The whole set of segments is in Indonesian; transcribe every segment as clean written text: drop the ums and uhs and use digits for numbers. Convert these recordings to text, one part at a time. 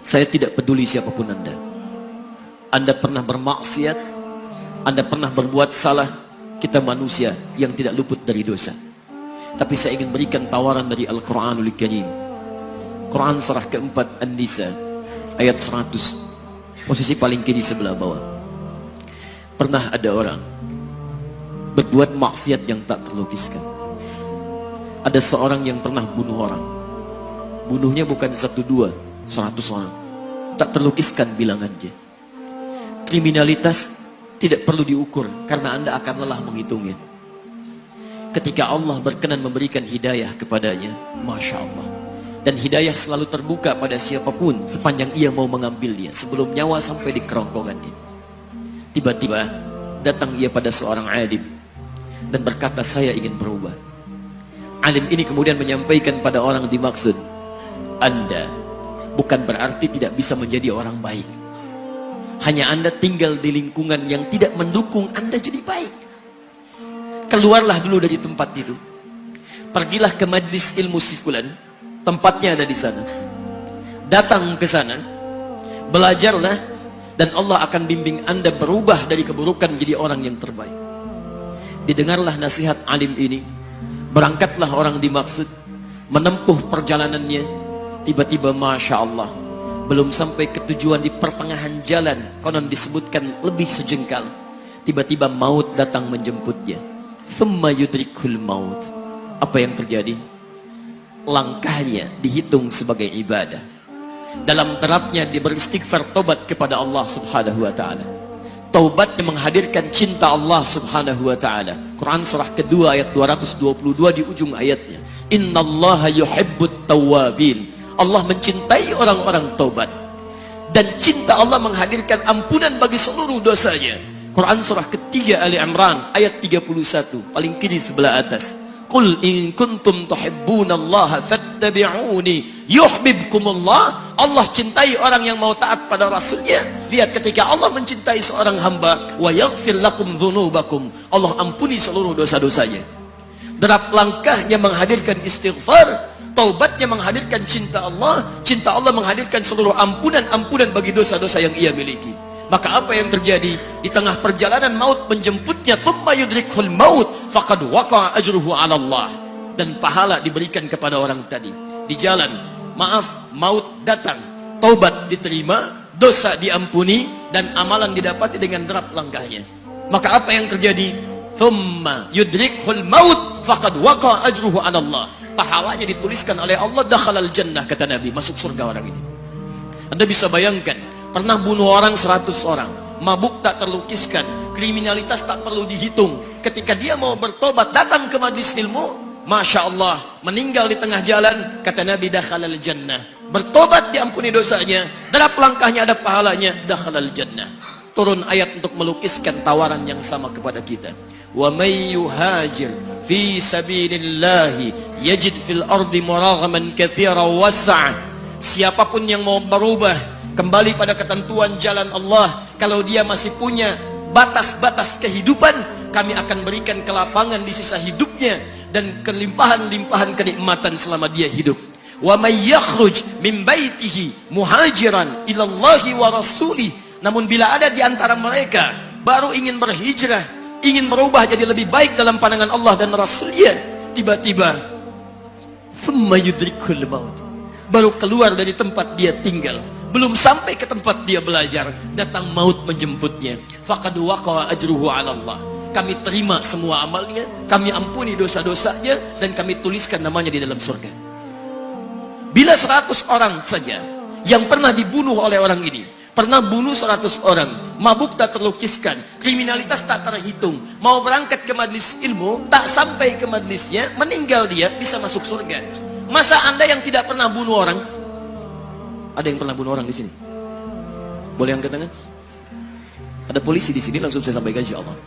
Saya tidak peduli siapapun Anda. Anda pernah bermaksiat, Anda pernah berbuat salah. Kita manusia yang tidak luput dari dosa. Tapi saya ingin berikan tawaran dari Al-Quranul Karim. Quran surah keempat An-Nisa ayat 100, posisi paling kiri sebelah bawah. Pernah ada orang berbuat maksiat yang tak terlukiskan. Ada seorang yang pernah bunuh orang. Bunuhnya bukan 1, 2, 100 orang. Tak terlukiskan bilangannya. Kriminalitas tidak perlu diukur karena Anda akan lelah menghitungnya. Ketika Allah berkenan memberikan hidayah kepadanya, Masya Allah. Dan hidayah selalu terbuka pada siapapun sepanjang ia mau mengambilnya sebelum nyawa sampai di kerongkongannya. Tiba-tiba datang ia pada seorang alim dan berkata, saya ingin berubah. Alim ini kemudian menyampaikan pada orang dimaksud, Anda bukan berarti tidak bisa menjadi orang baik. Hanya Anda tinggal di lingkungan yang tidak mendukung Anda jadi baik. Keluarlah dulu dari tempat itu. Pergilah ke majlis ilmu si fulan, tempatnya ada di sana. Datang ke sana, belajarlah, dan Allah akan bimbing Anda berubah dari keburukan menjadi orang yang terbaik. Didengarlah nasihat alim ini. Berangkatlah orang dimaksud, menempuh perjalanannya. Tiba-tiba Masya Allah, belum sampai ke tujuan, di pertengahan jalan, konon disebutkan lebih sejengkal, tiba-tiba maut datang menjemputnya. Thumma yudrikul maut. Apa yang terjadi? Langkahnya dihitung sebagai ibadah. Dalam terapnya dia beristighfar, tobat kepada Allah subhanahu wa ta'ala. Taubatnya menghadirkan cinta Allah subhanahu wa ta'ala. Quran surah kedua ayat 222 di ujung ayatnya. Innallaha yuhibbut tawwabin. Allah mencintai orang-orang taubat. Dan cinta Allah menghadirkan ampunan bagi seluruh dosanya. Quran surah ketiga Ali Imran ayat 31, paling kiri sebelah atas. Qul in kuntum tuhibbunallaha fattabi'uni yuhibbukumullah. Allah cintai orang yang mau taat pada Rasulnya. Lihat, ketika Allah mencintai seorang hamba, wa yaghfir lakum dzunubakum, Allah ampuni seluruh dosa-dosanya. Derap langkahnya menghadirkan istighfar, taubatnya menghadirkan cinta Allah menghadirkan seluruh ampunan bagi dosa-dosa yang ia miliki. Maka apa yang terjadi? Di tengah perjalanan maut menjemputnya, thumma yudrikhul maut faqad waqa'a ajruhu 'ala Allah. Dan pahala diberikan kepada orang tadi. Di jalan, maaf, maut datang, taubat diterima, dosa diampuni, dan amalan didapati dengan derap langkahnya. Maka apa yang terjadi? Thumma yudrikhul maut faqad waqa'a ajruhu 'ala Allah. Pahalanya dituliskan oleh Allah, dakhalal jannah, kata Nabi, masuk surga orang ini. Anda bisa bayangkan, pernah bunuh orang 100 orang, mabuk tak terlukiskan, kriminalitas tak perlu dihitung. Ketika dia mau bertobat, datang ke majlis ilmu, Masya Allah, meninggal di tengah jalan, kata Nabi, dakhalal jannah. Bertobat diampuni dosanya, derap langkahnya ada pahalanya, dakhalal jannah. Turun ayat untuk melukiskan tawaran yang sama kepada kita. Wa may yuhajir fi sabilillahi yajid fil ardi muraghaman katsiran was'a. Siapapun yang mau berubah kembali pada ketentuan jalan Allah, kalau dia masih punya batas-batas kehidupan, kami akan berikan kelapangan di sisa hidupnya dan kelimpahan-limpahan kenikmatan selama dia hidup. Wa may yakhruj min baitihi muhajiran ila Allahi wa rasulih. Namun bila ada di antara mereka baru ingin berhijrah, ingin berubah jadi lebih baik dalam pandangan Allah dan Rasulnya, tiba-tiba thumma yudrikul maut, baru keluar dari tempat dia tinggal, belum sampai ke tempat dia belajar, datang maut menjemputnya. Faqad waqa'a ajruhu 'ala Allah. Kami terima semua amalnya, kami ampuni dosa-dosanya, dan kami tuliskan namanya di dalam surga. Bila 100 orang saja yang pernah dibunuh oleh orang ini, pernah bunuh 100 orang, mabuk tak terlukiskan, kriminalitas tak terhitung, mau berangkat ke majlis ilmu, tak sampai ke majlisnya, meninggal dia, bisa masuk surga. Masa Anda yang tidak pernah bunuh orang? Ada yang pernah bunuh orang di sini? Boleh angkat tangan? Ada polisi di sini, langsung saya sampaikan insyaallah.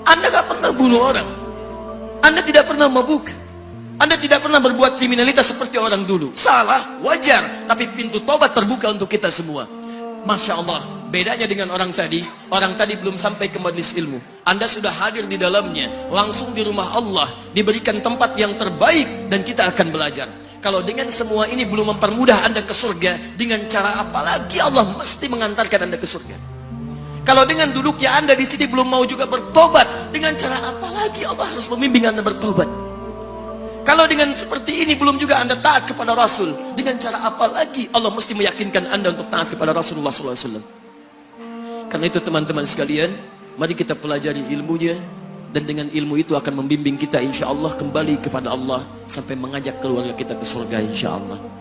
Anda gak pernah bunuh orang, Anda tidak pernah mabuk, Anda tidak pernah berbuat kriminalitas seperti orang dulu. Salah, wajar, tapi pintu tobat terbuka untuk kita semua. Masya Allah, bedanya dengan orang tadi belum sampai ke majlis ilmu, Anda sudah hadir di dalamnya, langsung di rumah Allah, diberikan tempat yang terbaik, dan kita akan belajar. Kalau dengan semua ini belum mempermudah Anda ke surga, dengan cara apa lagi Allah mesti mengantarkan Anda ke surga? Kalau dengan duduknya Anda di sini belum mau juga bertobat, dengan cara apa lagi Allah harus membimbing Anda bertobat? Kalau dengan seperti ini belum juga Anda taat kepada Rasul, dengan cara apa lagi Allah mesti meyakinkan Anda untuk taat kepada Rasulullah SAW? Karena itu teman-teman sekalian, mari kita pelajari ilmunya, dan dengan ilmu itu akan membimbing kita insya Allah kembali kepada Allah sampai mengajak keluarga kita ke surga insya Allah.